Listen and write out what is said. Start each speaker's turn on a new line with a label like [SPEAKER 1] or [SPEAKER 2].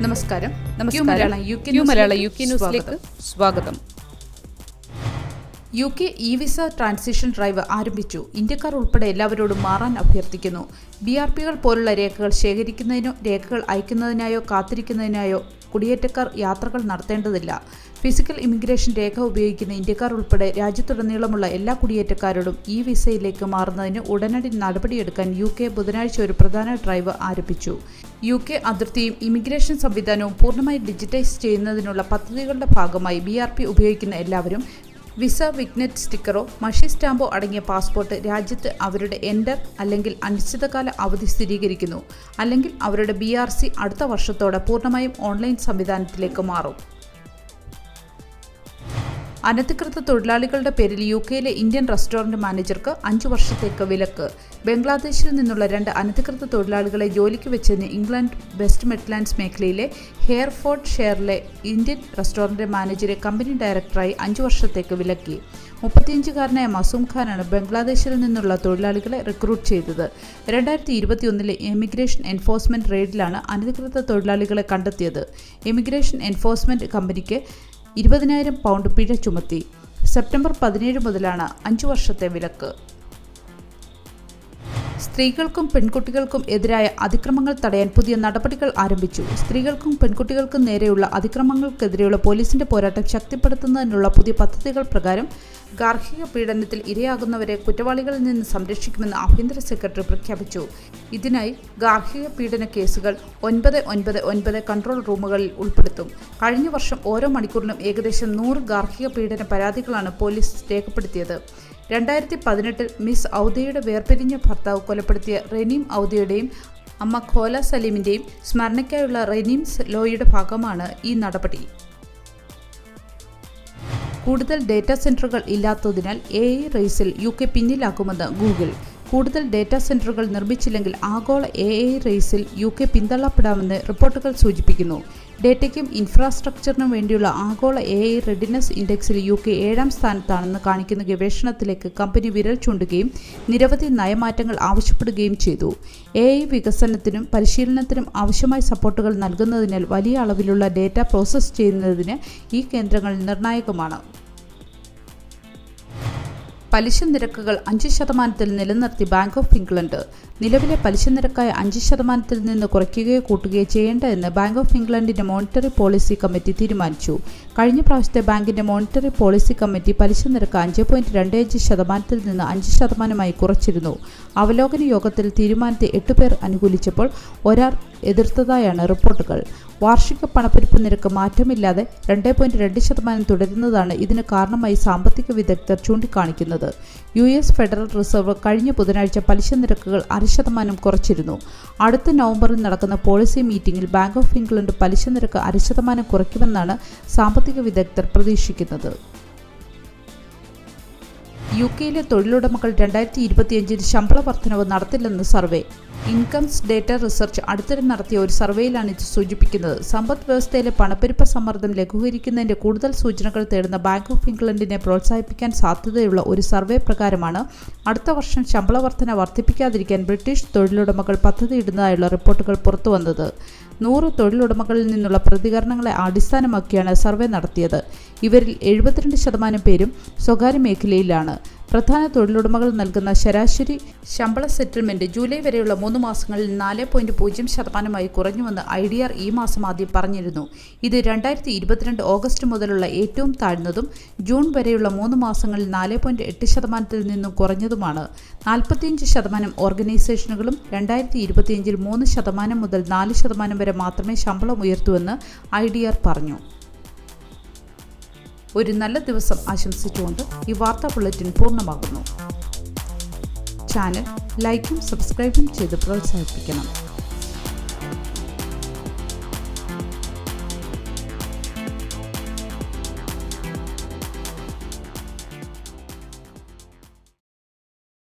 [SPEAKER 1] നമസ്കാരം.
[SPEAKER 2] മലയാളം UK ന്യൂസിലേക്ക് സ്വാഗതം.
[SPEAKER 1] UK വിസ ട്രാൻസിഷൻ ഡ്രൈവ് ആരംഭിച്ചു. ഇന്ത്യക്കാർ ഉൾപ്പെടെ എല്ലാവരോടും മാറാൻ അഭ്യർത്ഥിക്കുന്നു. BRPകൾ പോലുള്ള രേഖകൾ ശേഖരിക്കുന്നതിനോ രേഖകൾ അയക്കുന്നതിനായോ കാത്തിരിക്കുന്നതിനായോ കുടിയേറ്റക്കാർ യാത്രകൾ നടത്തേണ്ടതില്ല. ഫിസിക്കൽ ഇമിഗ്രേഷൻ രേഖ ഉപയോഗിക്കുന്ന ഇന്ത്യക്കാർ ഉൾപ്പെടെ രാജ്യത്തുടനീളമുള്ള എല്ലാ കുടിയേറ്റക്കാരോടും ഈ വിസയിലേക്ക് മാറുന്നതിന് ഉടനടി നടപടിയെടുക്കാൻ UK ബുധനാഴ്ച ഒരു പ്രധാന ഡ്രൈവ് ആരംഭിച്ചു. UK അതിർത്തിയും ഇമിഗ്രേഷൻ സംവിധാനവും പൂർണ്ണമായി ഡിജിറ്റൈസ് ചെയ്യുന്നതിനുള്ള പദ്ധതികളുടെ ഭാഗമായി BRP ഉപയോഗിക്കുന്ന എല്ലാവരും വിസ വിഗ്നെറ്റ് സ്റ്റിക്കറോ മഷി സ്റ്റാമ്പോ അടങ്ങിയ പാസ്പോർട്ട് രാജ്യത്ത് അവരുടെ എൻഡർ അല്ലെങ്കിൽ അനിശ്ചിതകാല അവധി സ്ഥിരീകരിക്കുന്നു, അല്ലെങ്കിൽ അവരുടെ BRC അടുത്ത വർഷത്തോടെ പൂർണ്ണമായും ഓൺലൈൻ സംവിധാനത്തിലേക്ക് മാറും. അനധികൃത തൊഴിലാളികളുടെ പേരിൽ UKയിലെ ഇന്ത്യൻ റെസ്റ്റോറന്റ് മാനേജർക്ക് 5 വർഷത്തേക്ക് വിലക്ക്. ബംഗ്ലാദേശിൽ നിന്നുള്ള 2 അനധികൃത തൊഴിലാളികളെ ജോലിക്ക് വെച്ചതിന് ഇംഗ്ലണ്ട് വെസ്റ്റ് മിഡ്ലാൻഡ്സ് മേഖലയിലെ ഹെയർഫോർഡ് ഷെയറിലെ ഇന്ത്യൻ റെസ്റ്റോറന്റ് മാനേജരെ കമ്പനി ഡയറക്ടറായി 5 വർഷത്തേക്ക് വിലക്കി. 35-കാരനായ മസൂം ഖാനാണ് ബംഗ്ലാദേശിൽ നിന്നുള്ള തൊഴിലാളികളെ റിക്രൂട്ട് ചെയ്തത്. 2021 ഇമിഗ്രേഷൻ എൻഫോഴ്സ്മെന്റ് റെയ്ഡിലാണ് അനധികൃത തൊഴിലാളികളെ കണ്ടെത്തിയത്. ഇമിഗ്രേഷൻ എൻഫോഴ്സ്മെന്റ് കമ്പനിക്ക് 20,000 പൗണ്ട് പിഴ ചുമത്തി. സെപ്റ്റംബർ 17 മുതലാണ് 5 വർഷത്തെ വിലക്ക്. സ്ത്രീകൾക്കും പെൺകുട്ടികൾക്കും എതിരായ അതിക്രമങ്ങൾ തടയാൻ പുതിയ നടപടികൾ ആരംഭിച്ചു. സ്ത്രീകൾക്കും പെൺകുട്ടികൾക്കും നേരെയുള്ള അതിക്രമങ്ങൾക്കെതിരെയുള്ള പോലീസിന്റെ പോരാട്ടം ശക്തിപ്പെടുത്തുന്നതിനുള്ള പുതിയ പദ്ധതികൾ പ്രകാരം ഗാർഹിക പീഡനത്തിൽ ഇരയാകുന്നവരെ കുറ്റവാളികളിൽ നിന്ന് സംരക്ഷിക്കുമെന്ന് ആഭ്യന്തര സെക്രട്ടറി പ്രഖ്യാപിച്ചു. ഇതിനായി ഗാർഹിക പീഡന കേസുകൾ 999 കൺട്രോൾ റൂമുകളിൽ ഉൾപ്പെടുത്തും. കഴിഞ്ഞ വർഷം ഓരോ മണിക്കൂറിനും ഏകദേശം 100 ഗാർഹിക പീഡന പരാതികളാണ് പോലീസ് രേഖപ്പെടുത്തിയത്. 2018 മിസ് ഔദയുടെ വേർപിരിഞ്ഞ ഭർത്താവ് കൊലപ്പെടുത്തിയ റെനീം ഔദയുടെയും അമ്മ ഖോല സലീമിന്റെയും സ്മരണയ്ക്കായുള്ള റെനീംസ് ലോയുടെ ഭാഗമാണ് ഈ നടപടി. കൂടുതൽ ഡേറ്റാ സെന്ററുകൾ ഇല്ലാത്തതിനാൽ AI റേസിൽ UK പിന്നിലാക്കുമെന്ന് ഗൂഗിൾ. കൂടുതൽ ഡേറ്റാ സെന്ററുകൾ നിർമ്മിച്ചില്ലെങ്കിൽ ആഗോള AI റേസിൽ UK പിന്തള്ളപ്പെടാമെന്ന് റിപ്പോർട്ടുകൾ സൂചിപ്പിക്കുന്നു. ഡേറ്റയ്ക്കും ഇൻഫ്രാസ്ട്രക്ചറിനും വേണ്ടിയുള്ള ആഗോള AI റെഡിനെസ് ഇൻഡെക്സിൽ UK 7ാം സ്ഥാനത്താണെന്ന് കാണിക്കുന്ന ഗവേഷണത്തിലേക്ക് കമ്പനി വിരൽ ചൂണ്ടുകയും നിരവധി നയമാറ്റങ്ങൾ ആവശ്യപ്പെടുകയും ചെയ്തു. AI വികസനത്തിനും പരിശീലനത്തിനും ആവശ്യമായ സപ്പോർട്ടുകൾ നൽകുന്നതിനാൽ വലിയ അളവിലുള്ള ഡേറ്റ പ്രോസസ്സ് ചെയ്യുന്നതിന് ഈ കേന്ദ്രങ്ങൾ നിർണായകമാണ്. പലിശ നിരക്കുകൾ 5% നിലനിർത്തി ബാങ്ക് ഓഫ് ഇംഗ്ലണ്ട്. നിലവിലെ പലിശ നിരക്കായ 5% നിന്ന് കുറയ്ക്കുകയോ കൂട്ടുകയോ ചെയ്യേണ്ട എന്ന് ബാങ്ക് ഓഫ് ഇംഗ്ലണ്ടിന്റെ മോണിറ്ററി പോളിസി കമ്മിറ്റി തീരുമാനിച്ചു. കഴിഞ്ഞ പ്രാവശ്യത്തെ ബാങ്കിന്റെ മോണിറ്ററി പോളിസി കമ്മിറ്റി പലിശ നിരക്ക് 5.25% നിന്ന് 5% കുറച്ചിരുന്നു. അവലോകന യോഗത്തിൽ തീരുമാനത്തെ 8 പേർ അനുകൂലിച്ചപ്പോൾ ഒരാൾ എതിർത്തതായാണ് റിപ്പോർട്ടുകൾ. വാർഷിക പണപ്പെരുപ്പ നിരക്ക് മാറ്റമില്ലാതെ 2.2% തുടരുന്നതാണ് ഇതിന് കാരണമായി സാമ്പത്തിക വിദഗ്ധർ ചൂണ്ടിക്കാണിക്കുന്നത്. US ഫെഡറൽ റിസർവ് കഴിഞ്ഞ ബുധനാഴ്ച പലിശ നിരക്കുകൾ 0.5% കുറച്ചിരുന്നു. അടുത്ത നവംബറിൽ നടക്കുന്ന പോളിസി മീറ്റിംഗിൽ ബാങ്ക് ഓഫ് ഇംഗ്ലണ്ട് പലിശ നിരക്ക് 0.5% കുറയ്ക്കുമെന്നാണ് സാമ്പത്തിക വിദഗ്ധർ പ്രതീക്ഷിക്കുന്നത്. UKയിലെ തൊഴിലുടമകൾ 2025 ശമ്പള വർധനവ് നടത്തില്ലെന്ന് സർവേ. ഇൻകംസ് ഡേറ്റ റിസർച്ച് അടുത്തിടെ നടത്തിയ ഒരു സർവേയിലാണ് ഇത് സൂചിപ്പിക്കുന്നത്. സമ്പദ് വ്യവസ്ഥയിലെ പണപ്പെരുപ്പ സമ്മർദ്ദം ലഘൂകരിക്കുന്നതിന്റെ കൂടുതൽ സൂചനകൾ തേടുന്ന ബാങ്ക് ഓഫ് ഇംഗ്ലണ്ടിനെ പ്രോത്സാഹിപ്പിക്കാൻ സാധ്യതയുള്ള ഒരു സർവേ പ്രകാരമാണ് അടുത്ത വർഷം ശമ്പള വർധന വർദ്ധിപ്പിക്കാതിരിക്കാൻ ബ്രിട്ടീഷ് തൊഴിലുടമകൾ പദ്ധതിയിടുന്നതായുള്ള റിപ്പോർട്ടുകൾ പുറത്തുവന്നത്. 100 തൊഴിലുടമകളിൽ നിന്നുള്ള പ്രതികരണങ്ങളെ അടിസ്ഥാനമാക്കിയാണ് സർവേ നടത്തിയത്. ഇവരിൽ 72% പേരും സ്വകാര്യ മേഖലയിലാണ്. പ്രധാന തൊഴിലുടമകൾ നൽകുന്ന ശരാശരി ശമ്പള സെറ്റിൽമെന്റ് ജൂലൈ വരെയുള്ള 3 മാസങ്ങളിൽ 4.0% കുറഞ്ഞുവെന്ന് IDR ഈ മാസം ആദ്യം പറഞ്ഞിരുന്നു. ഇത് 2022 ഓഗസ്റ്റ് മുതലുള്ള ഏറ്റവും താഴ്ന്നതും ജൂൺ വരെയുള്ള 3 മാസങ്ങളിൽ 4.8% നിന്നും കുറഞ്ഞതുമാണ്. 45% ഓർഗനൈസേഷനുകളും 2025 3% മുതൽ 4% വരെ മാത്രമേ ശമ്പളം ഉയർത്തൂവെന്ന് IDR പറഞ്ഞു. ഒരു നല്ല ദിവസം ആശംസിച്ചുകൊണ്ട് ഈ വാർത്താ ബുള്ളറ്റിൻ പൂർണ്ണമാകുന്നു. ചാനൽ ലൈക്കും സബ്സ്ക്രൈബും ചെയ്ത് പ്രോത്സാഹിപ്പിക്കണം.